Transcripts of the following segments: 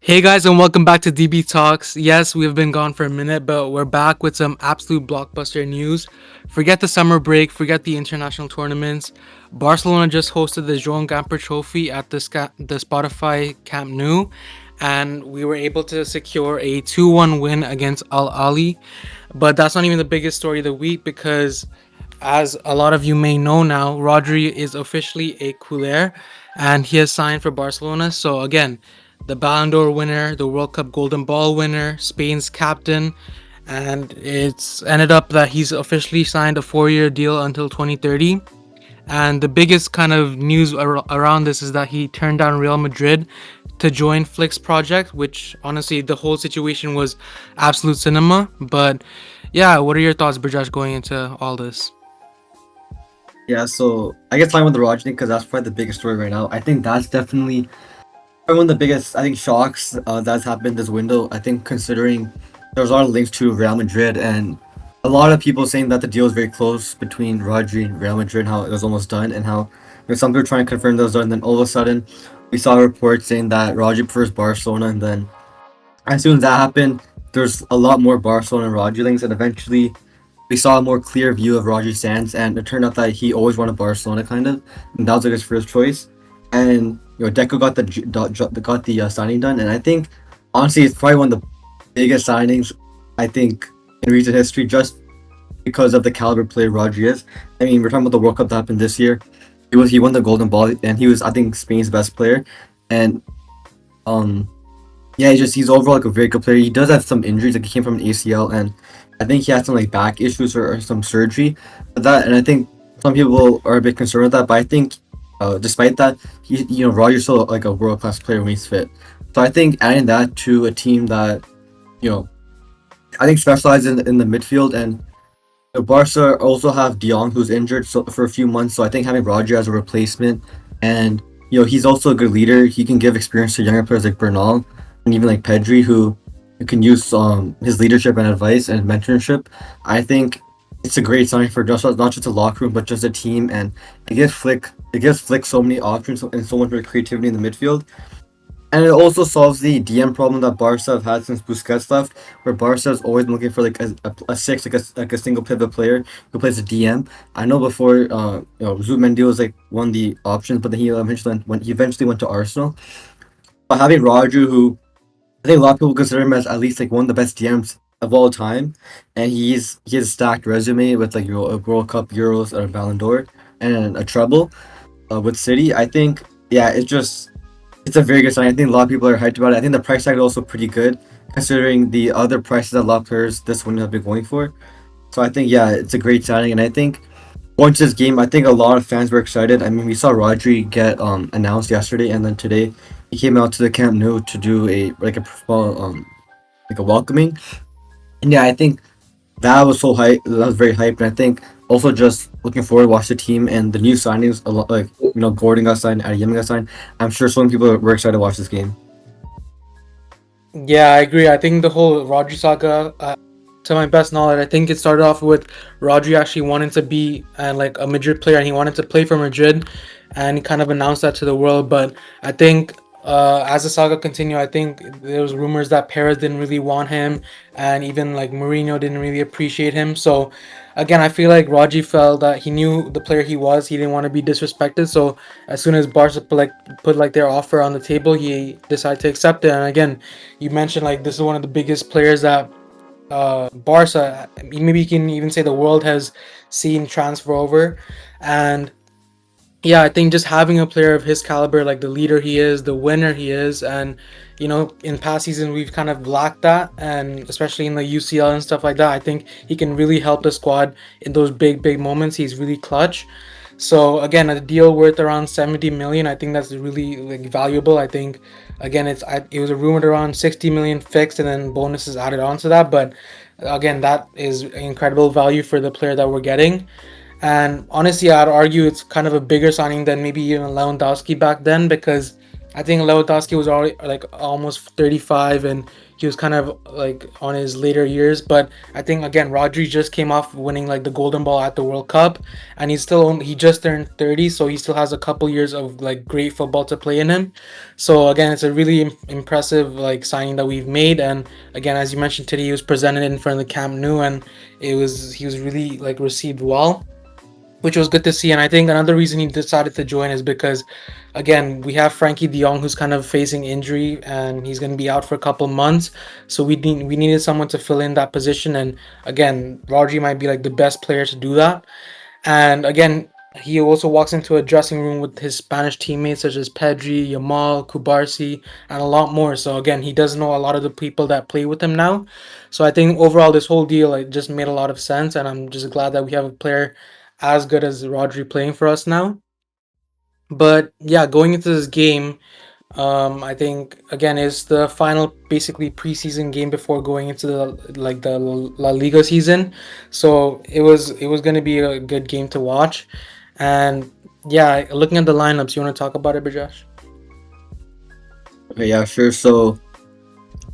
Hey guys, and welcome back to DB Talks. Yes, we've been gone for a minute, but we're back with some absolute blockbuster news. Forget the summer break, forget the international tournaments. Barcelona just hosted the Joan Gamper Trophy at the Spotify Camp Nou, and we were able to secure a 2-1 win against Ahly. But that's not even the biggest story of the week because, as a lot of you may know now, Rodri is officially a Culer and he has signed for Barcelona. So, again, the Ballon d'Or winner, the World Cup Golden Ball winner, Spain's captain, and it's ended up that he's officially signed a 4-year deal until 2030. And the biggest kind of news around this is that he turned down Real Madrid to join Flick's project, which honestly, the whole situation was absolute cinema. But yeah, what are your thoughts, Brajesh, going into all this? Yeah, so I guess talking about the Rodri thing because that's probably the biggest story right now. I think that's definitely probably one of the biggest, shocks that's happened this window. I think considering there was a lot of links to Real Madrid and a lot of people saying that the deal was very close between Rodri and Real Madrid, how it was almost done, and how some people trying to confirm that was done. And then all of a sudden, we saw a report saying that Rodri prefers Barcelona, and then as soon as that happened, there's a lot more Barcelona and Rodri links, and eventually we saw a more clear view of Rodri's stance, and it turned out that he always wanted Barcelona, kind of, and that was like his first choice. And Deco got the signing done, and I think honestly, it's probably one of the biggest signings I think in recent history, just because of the caliber player Rodri is. I mean, we're talking about the World Cup that happened this year. He won the Golden Ball, and he was, I think, Spain's best player, and um yeah, he's overall like a very good player. He does have some injuries, like he came from an ACL, and I think he had some like back issues or some surgery. But that, and I think some people are a bit concerned with that. But I think, despite that, Roger's still like a world class player when he's fit. So I think adding that to a team that, you know, I think specializes in the midfield, and Barca also have De Jong who's injured for a few months. So I think having Roger as a replacement, and he's also a good leader. He can give experience to younger players like Bernal and even like Pedri, who can use his leadership and advice and mentorship. I think it's a great sign for just not just a locker room but just a team, and it gives Flick so many options and so much more creativity in the midfield. And it also solves the DM problem that Barca have had since Busquets left, where Barca has always been looking for like a six, like a single pivot player who plays a DM. I know before, Zubimendi was like one of the options, but then he eventually went to Arsenal. But having Roger, who I think a lot of people consider him as at least like one of the best DMs of all time, and he has a stacked resume with like a World Cup, Euros, and a Ballon d'Or, and a treble with City. I think yeah, it's a very good sign. I think a lot of people are hyped about it. I think the price tag is also pretty good considering the other prices that a lot of players this window have been going for. So I think yeah, it's a great signing, and I think going to this game, I think a lot of fans were excited. I mean, we saw Rodri get announced yesterday, and then today he came out to the Camp Nou to do like a welcoming. And yeah, I think that was so hype. That was very hype, and I think also just looking forward to watch the team and the new signings. A lot like Gordon got signed, Adeyemi got signed. I'm sure so many people were excited to watch this game. Yeah, I agree. I think the whole Rodri saga, to my best knowledge, I think it started off with Rodri actually wanting to be like a Madrid player and he wanted to play for Madrid, and he kind of announced that to the world. But I think as the saga continued, I think there was rumors that Perez didn't really want him, and even like Mourinho didn't really appreciate him. So again, I feel like Rodri felt that he knew the player he was. He didn't want to be disrespected. So as soon as Barca put their offer on the table, he decided to accept it. And again, you mentioned like this is one of the biggest players that Barca, maybe you can even say the world has seen transfer over. And yeah, I think just having a player of his caliber, like the leader he is, the winner he is, and in past seasons we've kind of lacked that, and especially in the UCL and stuff like that, I think he can really help the squad in those big moments. He's really clutch. So again, a deal worth around 70 million, I think that's really like valuable. I think again, it was rumored around 60 million fixed, and then bonuses added on to that. But again, that is incredible value for the player that we're getting. And honestly, I'd argue it's kind of a bigger signing than maybe even Lewandowski back then, because I think Lewandowski was already like almost 35, and he was kind of like on his later years. But I think again, Rodri just came off winning like the Golden Ball at the World Cup, and he just turned 30, so he still has a couple years of like great football to play in him. So again, it's a really impressive like signing that we've made. And again, as you mentioned today, he was presented in front of the Camp Nou, and he was really like received well, which was good to see. And I think another reason he decided to join is because, again, we have Frankie De Jong who's kind of facing injury and he's going to be out for a couple months. So we needed someone to fill in that position. And again, Rodri might be like the best player to do that. And again, he also walks into a dressing room with his Spanish teammates such as Pedri, Yamal, Kubarsi, and a lot more. So again, he does know a lot of the people that play with him now. So I think overall this whole deal like just made a lot of sense, and I'm just glad that we have a player as good as Rodri playing for us now. But yeah, going into this game, I think again it's the final basically preseason game before going into the La Liga season. So it was gonna be a good game to watch. And yeah, looking at the lineups, you wanna talk about it, Brajesh? Okay, yeah, sure. So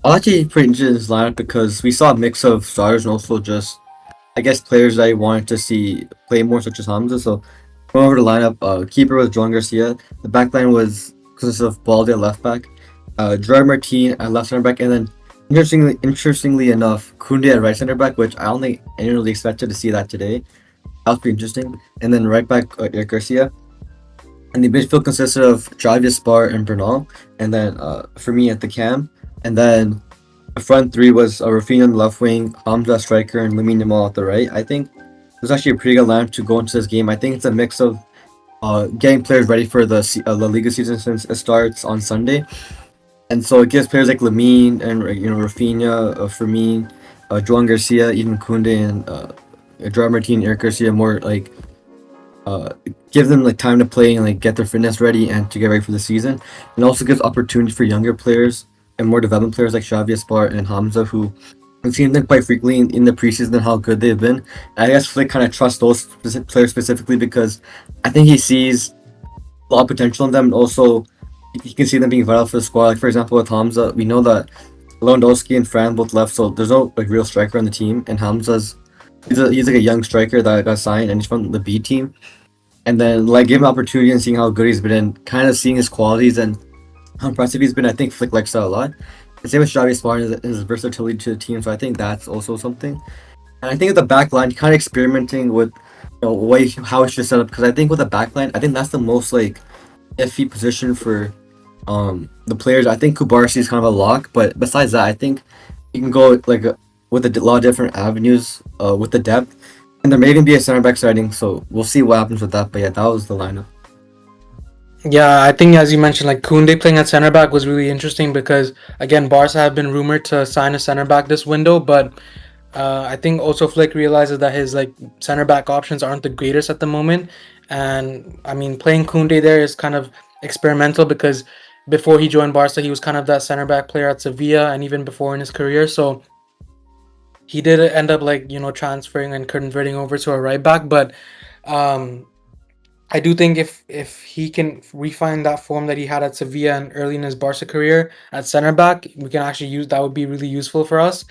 I'll actually pretty interested in this lineup because we saw a mix of stars and also just I guess players I wanted to see play more, such as Hamza. So going over the lineup, keeper was Joan Garcia. The back line was consisted of Balde at left back, Gerard Martin at left center back, and then interestingly enough, Koundé at right center back, which I don't think anyone really expected to see that today. That was pretty interesting. And then right back, Eric Garcia. And the midfield consisted of Xavi Spar and Bernal, and then for me at the cam, and then the front three was Rafinha on the left wing, Hamza striker, and Lamine Yamal at the right. I think it was actually a pretty good lineup to go into this game. I think it's a mix of getting players ready for the La Liga season since it starts on Sunday, and so it gives players like Lamine and Rafinha, Fermin, Joan Garcia, even Koundé, and Gerard Martin, Eric Garcia more like uh, give them like time to play and like get their fitness ready and to get ready for the season. And also gives opportunity for younger players and more development players like Xavi Aspar and Hamza who I've seen them quite frequently in the preseason and how good they've been. And I guess Flick kind of trusts those players specifically because I think he sees a lot of potential in them and also he can see them being vital for the squad. Like for example with Hamza, we know that Lewandowski and Fran both left, so there's no like real striker on the team. And Hamza's he's like a young striker that got signed and he's from the B team, and then like give him opportunity and seeing how good he's been and kind of seeing his qualities and how impressive he's been. I think Flick likes that a lot. The same with Xavi Spar and his versatility to the team, so I think that's also something. And I think at the back line, kind of experimenting with how it should set up because I think with the back line, I think that's the most like iffy position for the players. I think Kubarsi is kind of a lock, but besides that, I think you can go like with a lot of different avenues with the depth. And there may even be a center back starting, so we'll see what happens with that. But yeah, that was the lineup. Yeah, I think as you mentioned, like Koundé playing at center back was really interesting because again, Barca have been rumored to sign a center back this window, but I think also Flick realizes that his like center back options aren't the greatest at the moment, and I mean playing Koundé there is kind of experimental because before he joined Barca, he was kind of that center back player at Sevilla, and even before in his career. So he did end up like transferring and converting over to a right back, but um, I do think if he can refine that form that he had at Sevilla and early in his Barca career at center back, we can actually use that would be really useful for us.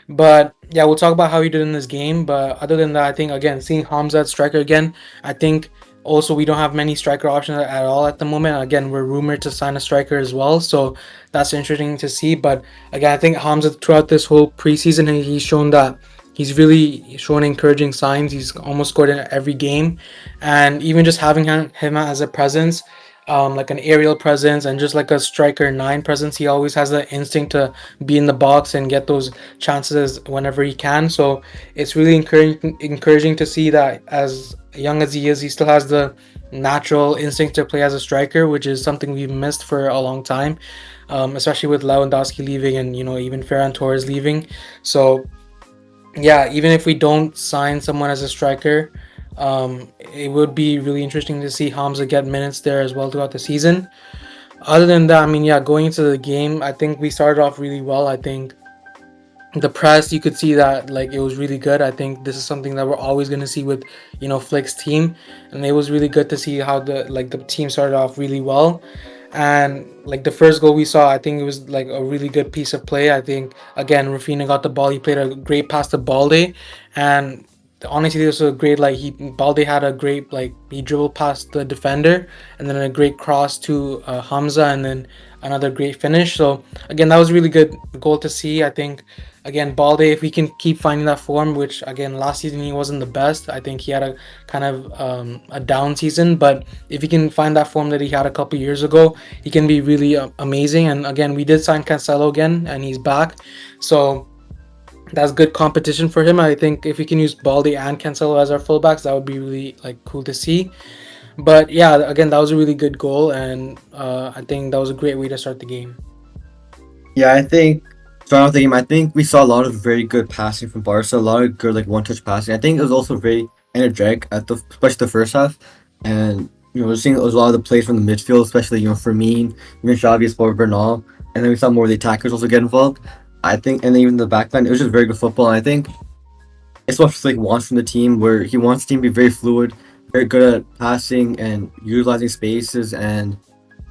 But yeah, we'll talk about how he did in this game. But other than that, I think again seeing Hamza at striker again, I think also we don't have many striker options at all at the moment. Again, we're rumored to sign a striker as well, so that's interesting to see. But again, I think Hamza throughout this whole preseason, he's shown that he's really shown encouraging signs. He's almost scored in every game, and even just having him as a presence, like an aerial presence and just like a striker nine presence, he always has the instinct to be in the box and get those chances whenever he can. So it's really encouraging to see that as young as he is, he still has the natural instinct to play as a striker, which is something we've missed for a long time, especially with Lewandowski leaving and even Ferran Torres leaving. So yeah, even if we don't sign someone as a striker, it would be really interesting to see Hamza get minutes there as well throughout the season. Other than that, I mean, yeah, going into the game, I think we started off really well. I think the press, you could see that like it was really good. I think this is something that we're always going to see with Flick's team, and it was really good to see how the team started off really well. And like the first goal we saw, I think it was like a really good piece of play. I think again, Rafinha got the ball. He played a great pass to Balde, and honestly, this was a great like Balde had a great like he dribbled past the defender, and then a great cross to Hamza, and then another great finish. So again, that was a really good goal to see. I think again, Balde, if we can keep finding that form, which again last season he wasn't the best. I think he had a kind of a down season, but if he can find that form that he had a couple years ago, he can be really amazing. And again, we did sign Cancelo again, and he's back, so that's good competition for him. I think if we can use Balde and Cancelo as our fullbacks, that would be really like cool to see. But yeah, again, that was a really good goal, and I think that was a great way to start the game. Yeah, I think throughout the game, I think we saw a lot of very good passing from Barca, a lot of good like one touch passing. I think it was also very energetic at the especially the first half, and we're seeing a lot of the plays from the midfield, especially Fermin, even Xavi, Sport Bernal, and then we saw more of the attackers also get involved. I think, and then even the backline, it was just very good football. And I think it's what Flick wants from the team, where he wants the team to be very fluid, very good at passing and utilizing spaces and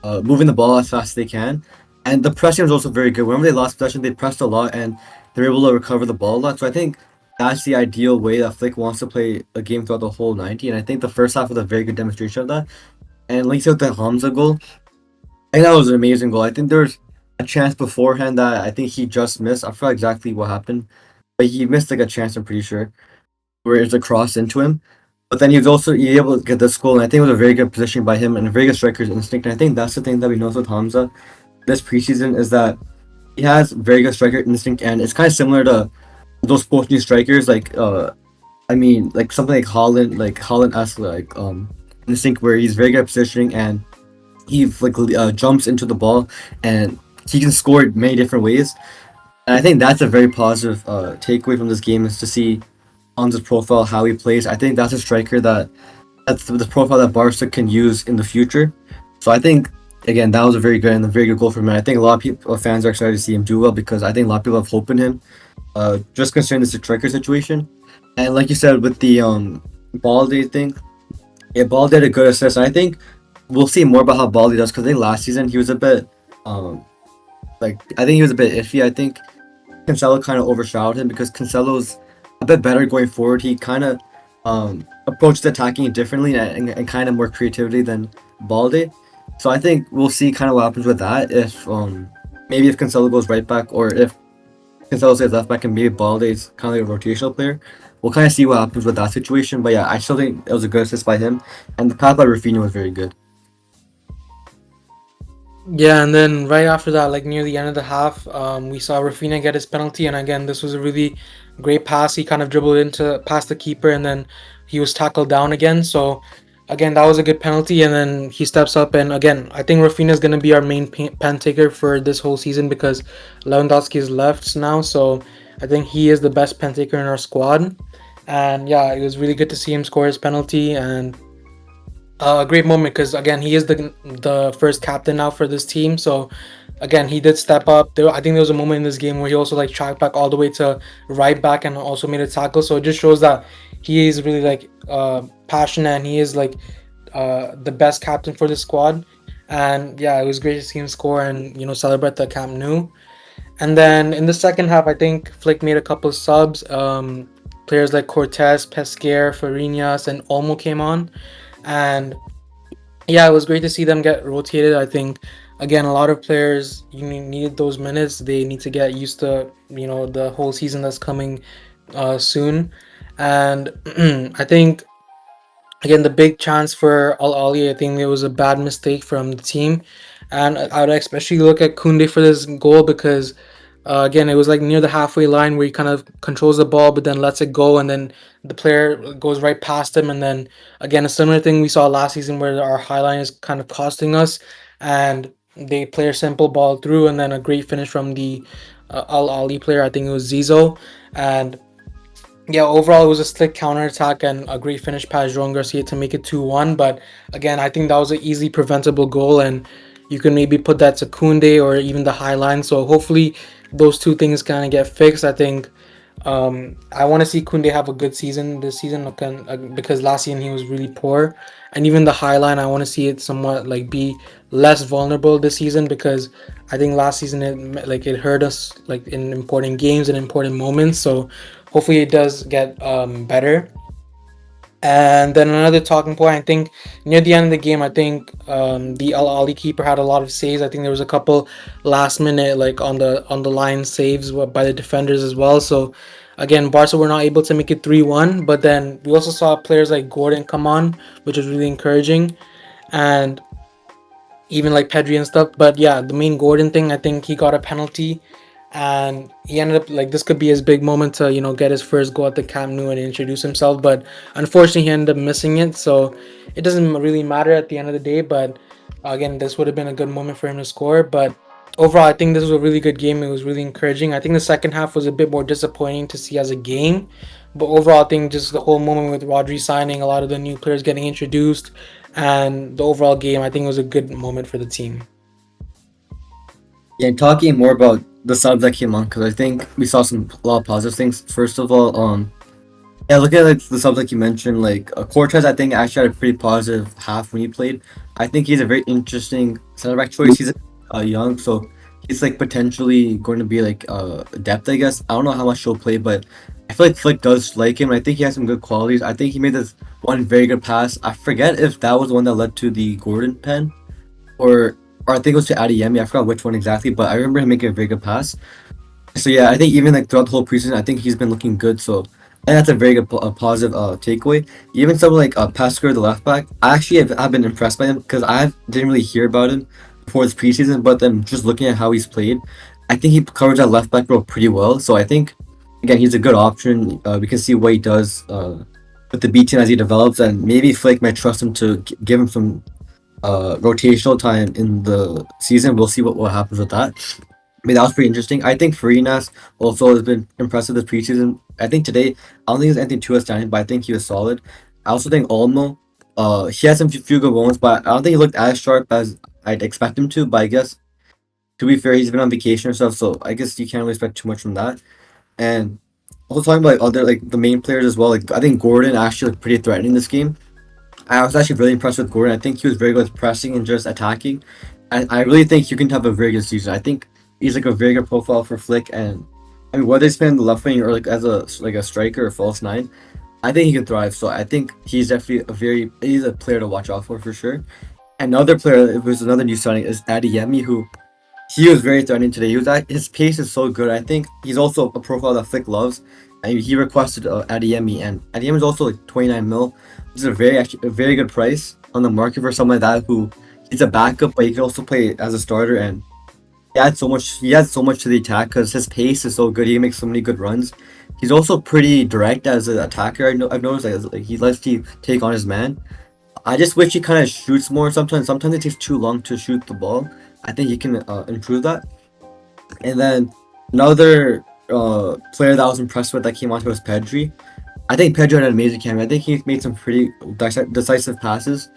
moving the ball as fast as they can. And the pressing was also very good. Whenever they lost possession, they pressed a lot and they were able to recover the ball a lot. So I think that's the ideal way that Flick wants to play a game throughout the whole 90. And I think the first half was a very good demonstration of that. And links out the Hamza goal. I think that was an amazing goal. I think there was a chance beforehand that I think he just missed. I forgot exactly what happened, but he missed like a chance, I'm pretty sure, where it's a cross into him. But then he was also able to get this goal, and I think it was a very good position by him and a very good striker's instinct. And I think that's the thing that we noticed with Hamza this preseason is that he has very good striker instinct, and it's kind of similar to those Portuguese strikers, I mean, like something like Holland esque instinct where he's very good at positioning and he jumps into the ball and he can score it many different ways. And I think that's a very positive takeaway from this game is to see Hamza's profile, how he plays. I think that's a striker that's the profile that Barca can use in the future. So I think again that was a very good and a very good goal for him. And I think a lot of people fans are excited to see him do well because I think a lot of people have hope in him. Just considering the striker situation, and like you said with the Balde thing, yeah, Balde did a good assist. And I think we'll see more about how Balde does because I think last season he was a bit I think he was a bit iffy. I think Cancelo kind of overshadowed him because Cancelo's a bit better going forward. He kind of approaches attacking it differently and kind of more creativity than Balde. So I think we'll see kind of what happens with that if maybe if Cancelo goes right back or if Cancelo stays left back and maybe Balde is kind of like a rotational player. We'll kind of see what happens with that situation. But yeah, I still think it was a good assist by him, and the pass by Rafinha was very good. Yeah, and then right after that, like near the end of the half, we saw Rafinha get his penalty, and again, this was a really great pass. He kind of dribbled into past the keeper, and then he was tackled down again. So again, that was a good penalty, and then he steps up, and again, I think Rafinha is gonna be our main pen taker for this whole season because Lewandowski is left now. So I think he is the best pen taker in our squad, and yeah, it was really good to see him score his penalty and a great moment because again he is the first captain now for this team. So again he did step up. I think there was a moment in this game where he also like tracked back all the way to right back and also made a tackle. So it just shows that he is really like passionate and he is like the best captain for the squad. And yeah, it was great to see him score and celebrate the Camp Nou. And then in the second half, I think Flick made a couple of subs. Players like Cortez, Pesquer, Farinas, and Olmo came on. And yeah, it was great to see them get rotated. I think again, a lot of players needed those minutes. They need to get used to the whole season that's coming soon. And I think again the big chance for Al Ali. I think it was a bad mistake from the team, and I would especially look at Kunde for this goal because again it was like near the halfway line where he kind of controls the ball but then lets it go and then the player goes right past him, and then again a similar thing we saw last season where our high line is kind of costing us and they play a simple ball through and then a great finish from the Al Ali player. I think it was Zizo. And yeah, overall it was a slick counter attack and a great finish past Joan Garcia to make it 2-1. But again, I think that was an easily preventable goal, and you can maybe put that to Kunde or even the high line. So hopefully those two things kind of get fixed. I think I want to see Kunde have a good season this season because last season he was really poor, and even the high line I want to see it somewhat like be less vulnerable this season because I think last season it hurt us like in important games and important moments. So hopefully it does get better. And then another talking point, I think near the end of the game, I think the Al Ali keeper had a lot of saves. I think there was a couple last minute like on the line saves by the defenders as well. So again, Barca were not able to make it 3-1, but then we also saw players like Gordon come on, which was really encouraging. And even like Pedri and stuff. But yeah, the main Gordon thing, I think he got a penalty, and he ended up like this could be his big moment to get his first goal at the Camp Nou and introduce himself. But unfortunately, he ended up missing it, so it doesn't really matter at the end of the day. But again, this would have been a good moment for him to score. But overall, I think this was a really good game. It was really encouraging. I think the second half was a bit more disappointing to see as a game. But overall, I think just the whole moment with Rodri signing, a lot of the new players getting introduced, and the overall game, I think it was a good moment for the team. Yeah, talking more about the subs that came on because I think we saw a lot of positive things. First of all, yeah, looking at like the subs like you mentioned, like Cortez, I think actually had a pretty positive half when he played. I think he's a very interesting center back choice. He's young, so he's like potentially going to be like depth. I guess I don't know how much he'll play, but I feel like Flick does like him. I think he has some good qualities. I think he made this one very good pass. I forget if that was the one that led to the Gordon pen or I think it was to Adeyemi. I forgot which one exactly, but I remember him making a very good pass. So yeah, I think even like throughout the whole preseason, I think he's been looking good. So and that's a very good positive takeaway. Even someone like Pascal, the left back, I actually have been impressed by him because I didn't really hear about him before this preseason, but then just looking at how he's played, I think he covers that left back role pretty well. So I think again he's a good option. We can see what he does with the B team as he develops, and maybe Flake might trust him to give him some rotational time in the season. We'll see what happens with that. I mean, that was pretty interesting. I think Farinas also has been impressive this preseason. I think today, I don't think there's anything too outstanding, but I think he was solid. I also think Olmo, he had some few good moments, but I don't think he looked as sharp as I'd expect him to. But I guess, to be fair, he's been on vacation or stuff, so I guess you can't really expect too much from that. And also talking about other, like, the main players as well, like, I think Gordon actually looked pretty threatening this game. I was actually really impressed with Gordon. I think he was very good with pressing and just attacking. And I really think you can have a very good season. I think he's like a very good profile for Flick, and I mean whether he's playing the left wing or like as a striker or false nine, I think he can thrive. So I think he's definitely he's a player to watch out for sure. Another player who's another new signing is Adeyemi, who he was very threatening today. His pace is so good. I think he's also a profile that Flick loves. And he requested Adeyemi, and Adeyemi is also like 29 mil, which is actually a very good price on the market for someone like that who is a backup, but he can also play as a starter. And he adds so much. He adds so much to the attack because his pace is so good. He makes so many good runs. He's also pretty direct as an attacker. I've noticed like he likes to take on his man. I just wish he kind of shoots more sometimes. Sometimes it takes too long to shoot the ball. I think he can improve that. And then another player that I was impressed with that came onto was Pedri. I think Pedri had an amazing cameo. I think he's made some pretty decisive passes,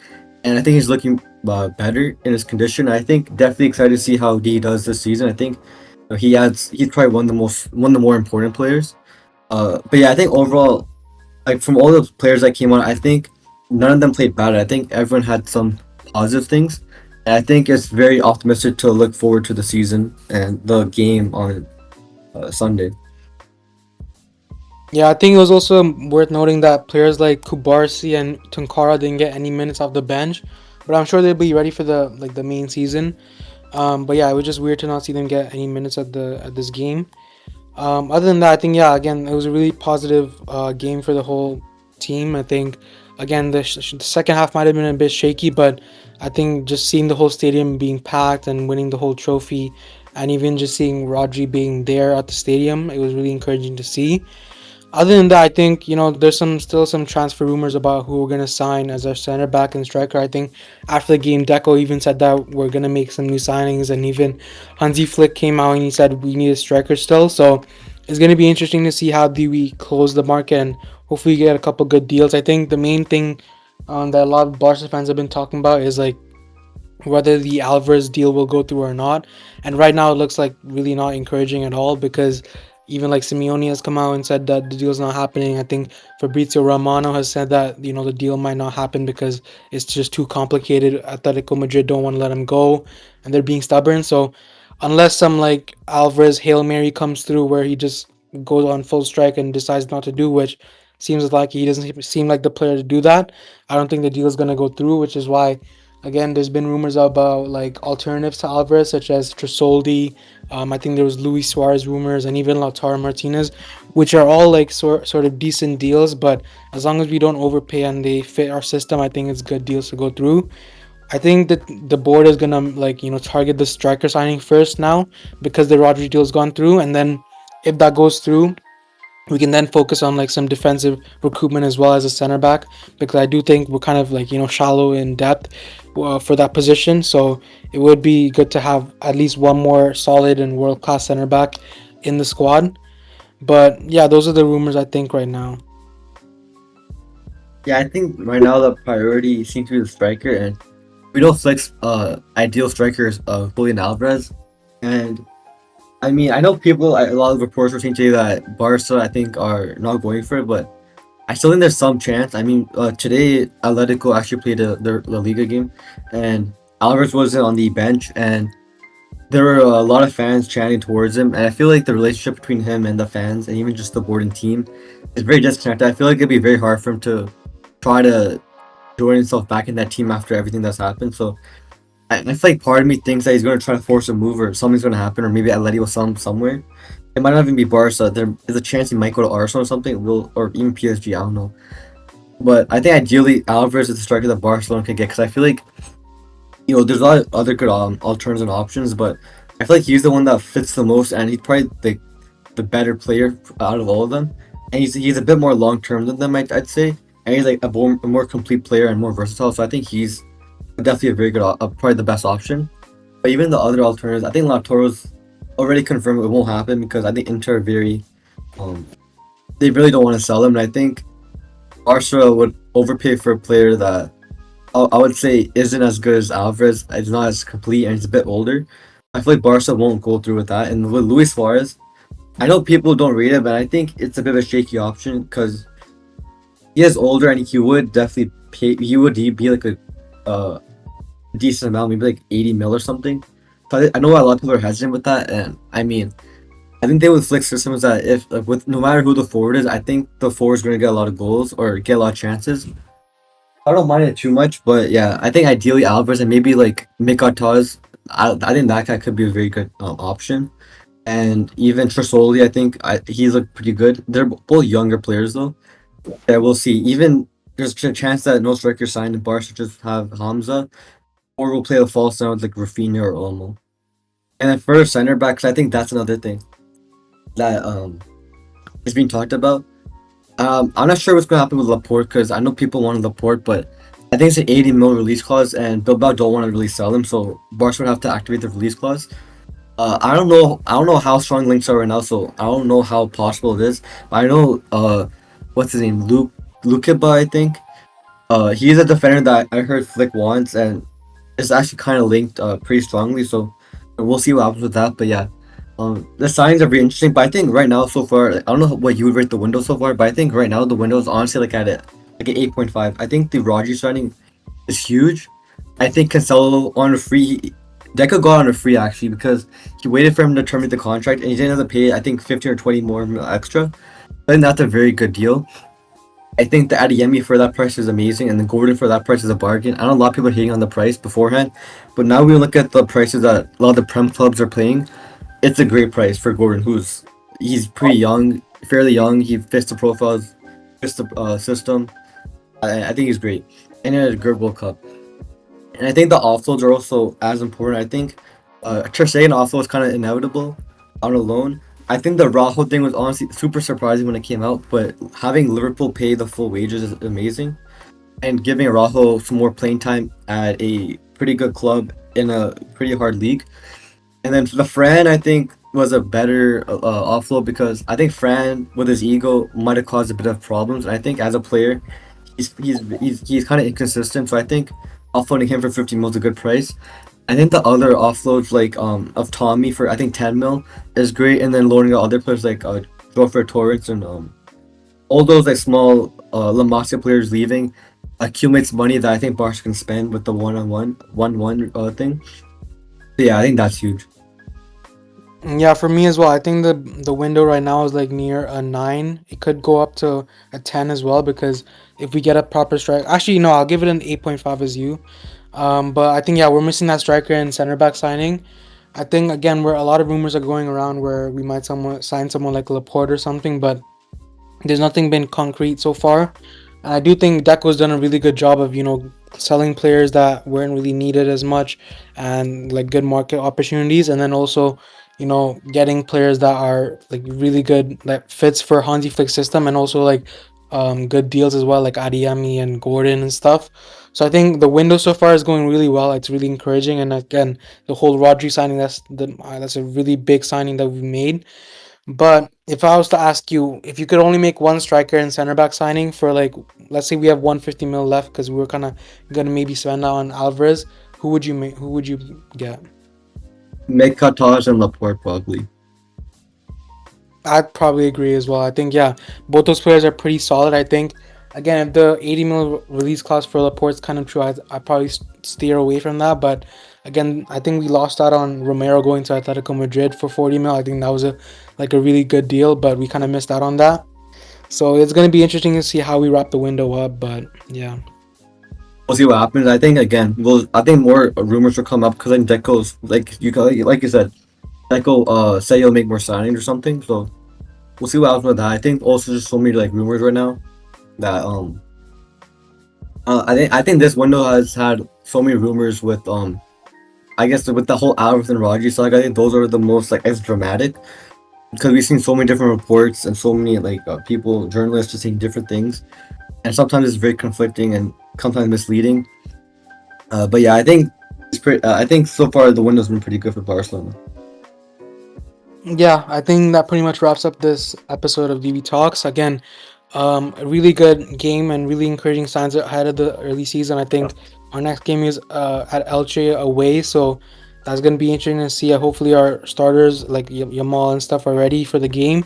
and I think he's looking better in his condition. I think definitely excited to see how he does this season. I think he's probably one of the more important players. But yeah, I think overall, like from all the players that came on, I think none of them played bad. I think everyone had some positive things. And I think it's very optimistic to look forward to the season and the game on Sunday. Yeah, I think it was also worth noting that players like Kubarsi and Tunkara didn't get any minutes off the bench, but I'm sure they'll be ready for the main season. But yeah, it was just weird to not see them get any minutes at this game. Other than that, I think yeah, again, it was a really positive game for the whole team. I think again the second half might have been a bit shaky, but I think just seeing the whole stadium being packed and winning the whole trophy, and even just seeing Rodri being there at the stadium, it was really encouraging to see. Other than that, I think there's still some transfer rumors about who we're gonna sign as our center back and striker. I think after the game, Deco even said that we're gonna make some new signings, and even Hansi Flick came out and he said we need a striker still. So it's gonna be interesting to see how do we close the market and hopefully get a couple good deals. I think the main thing that a lot of Barca fans have been talking about is like whether the Alvarez deal will go through or not. And right now, it looks like really not encouraging at all because Even like Simeone has come out and said that the deal's not happening. I think Fabrizio Romano has said that the deal might not happen because it's just too complicated. Atletico Madrid don't want to let him go, and they're being stubborn. So unless some like Alvarez Hail Mary comes through where he just goes on full strike and decides not to do, which seems like he doesn't seem like the player to do that. I don't think the deal is gonna go through, which is why, again, there's been rumors about like alternatives to Alvarez, such as Tresoldi. I think there was Luis Suarez rumors and even Lautaro Martinez, which are all like sort of decent deals. But as long as we don't overpay and they fit our system, I think it's good deals to go through. I think that the board is gonna like target the striker signing first now because the Rodri deal's gone through, and then if that goes through, we can then focus on like some defensive recruitment as well as a center back, because I do think we're kind of like shallow in depth for that position. So it would be good to have at least one more solid and world class center back in the squad. But yeah, those are the rumors I think right now. Yeah, I think right now the priority seems to be the striker, and we know Flick's ideal striker is Julian Alvarez. And I mean, I know a lot of reports were saying today that Barca, I think, are not going for it, but I still think there's some chance. I mean, today Atletico actually played their La Liga game, and Alvarez wasn't on the bench, and there were a lot of fans chanting towards him, and I feel like the relationship between him and the fans, and even just the board and team, is very disconnected. I feel like it'd be very hard for him to try to join himself back in that team after everything that's happened. So I feel like part of me thinks that he's going to try to force a move, or something's going to happen, or maybe Atleti will sell him somewhere. It might not even be Barca. There is a chance he might go to Arsenal or something, or even PSG. I don't know. But I think ideally Alvarez is the striker that Barcelona could get, because I feel like there's a lot of other good alternatives and options, but I feel like he's the one that fits the most, and he's probably the better player out of all of them, and he's a bit more long term than them, I'd say, and he's like a more complete player and more versatile. So I think he's definitely a very good, probably the best option. But even the other alternatives, I think Lautaro's already confirmed it won't happen, because I think Inter are very, they really don't want to sell him, and I think Barca would overpay for a player that I would say isn't as good as Alvarez. It's not as complete, and he's a bit older. I feel like Barca won't go through with that. And with Luis Suarez, I know people don't rate it, but I think it's a bit of a shaky option, because he is older, and he would definitely pay. He would be like a decent amount, maybe like 80 mil or something. So I know a lot of people are hesitant with that, and I mean, I think they would flick systems that if with no matter who the forward is, I think the forward is going to get a lot of goals or get a lot of chances. I don't mind it too much, but yeah, I think ideally Alvarez and maybe like Mikataz. I think that guy could be a very good option, and even Tresoldi, I think he's looked pretty good. They're both younger players though. Yeah, we'll see. Even there's a chance that no striker signed in Barca just have Hamza, or we'll play a false nine with like Rafinha or Olmo. And then for center backs, I think that's another thing that is being talked about. I'm not sure what's gonna happen with Laporte, because I know people wanted Laporte, but I think it's an 80 mil release clause, and Bilbao don't want to really sell him, so Barca would have to activate the release clause. I don't know. I don't know how strong links are right now, so I don't know how possible it is. But I know what's his name, Lukiba, I think. He's a defender that I heard Flick wants, and it's actually kind of linked pretty strongly. So we'll see what happens with that. But yeah. The signings are very interesting, but I think right now so far, I don't know what you would rate the window so far, but I think right now the window is honestly like at like an 8.5. I think the Rodri signing is huge. I think Cancelo on a free, Deca got on a free actually, because he waited for him to terminate the contract, and he didn't have to pay, I think, 15 or 20 more extra. I think that's a very good deal. I think the Adeyemi for that price is amazing, and the Gordon for that price is a bargain. I know a lot of people are hating on the price beforehand, but now we look at the prices that a lot of the Prem clubs are playing. It's a great price for Gordon, he's pretty young, fairly young. He fits the profiles, fits the system. I think he's great, and in a good World Cup. And I think the offloads are also as important. I think Trezeguet offload is kind of inevitable on a loan. I think the Rajo thing was honestly super surprising when it came out, but having Liverpool pay the full wages is amazing, and giving Rajo some more playing time at a pretty good club in a pretty hard league. And then the Fran, I think, was a better offload, because I think Fran, with his ego, might have caused a bit of problems. And I think as a player, he's kind of inconsistent. So I think offloading him for 50 mil is a good price. I think the other offloads like of Tommy for I think 10 mil is great, and then loading out other players like Joffrey Torrance and all those like small La Masia players leaving accumulates money that I think Barca can spend with the one-on-one thing. So yeah, I think that's huge. Yeah, for me as well. I think the window right now is like near a 9. It could go up to a 10 as well because if we get a proper strike, actually no, I'll give it an 8.5 as you. But I think yeah, we're missing that striker and center back signing. I think again, where a lot of rumors are going around where we might sign someone like Laporte or something, but there's nothing been concrete so far. And I do think Deco's done a really good job of, selling players that weren't really needed as much and like good market opportunities. And then also, getting players that are like really good, that fits for Hansi Flick system and also like good deals as well, like Adiami and Gordon and stuff. So I think the window so far is going really well. It's really encouraging. And again, the whole Rodri signing, that's a really big signing that we made. But if I was to ask you, if you could only make one striker and center back signing for like, let's say we have 150 mil left because we were kind of gonna maybe spend that on Alvarez, who would you make? Who would you get? Make Qatar and Laporte probably. I'd probably agree as well. I think yeah, both those players are pretty solid. I think again, if the 80 mil release clause for Laporte's kind of true, I probably steer away from that. But again, I think we lost out on Romero going to Atletico Madrid for 40 mil. I think that was a really good deal, but we kind of missed out on that. So it's going to be interesting to see how we wrap the window up. But yeah. We'll see what happens. I think again, I think more rumors will come up because then Deco's like you said, Deco say he'll make more signings or something. So we'll see what happens with that. I think also there's so many like rumors right now that I think this window has had so many rumors with I guess with the whole Alvarez and Rodri saga. I think those are the most like as dramatic because we've seen so many different reports and so many like people, journalists, just saying different things, and sometimes it's very conflicting and sometimes misleading. But yeah, I think I think so far the window's been pretty good for Barcelona. Yeah, I think that pretty much wraps up this episode of DB Talks. Again, a really good game and really encouraging signs ahead of the early season. I think our next game is at Elche away, so that's gonna be interesting to see. Hopefully, our starters like Yamal and stuff are ready for the game.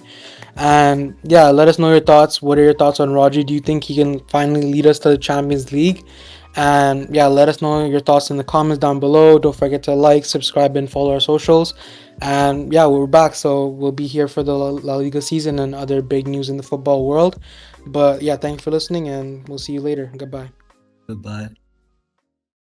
And yeah, let us know your thoughts. What are your thoughts on Rodri? Do you think he can finally lead us to the Champions League? And yeah, let us know your thoughts in the comments down below. Don't forget to like, subscribe, and follow our socials. And yeah, we're back. So we'll be here for the La Liga season and other big news in the football world. But yeah, thanks for listening, and we'll see you later. Goodbye. Goodbye.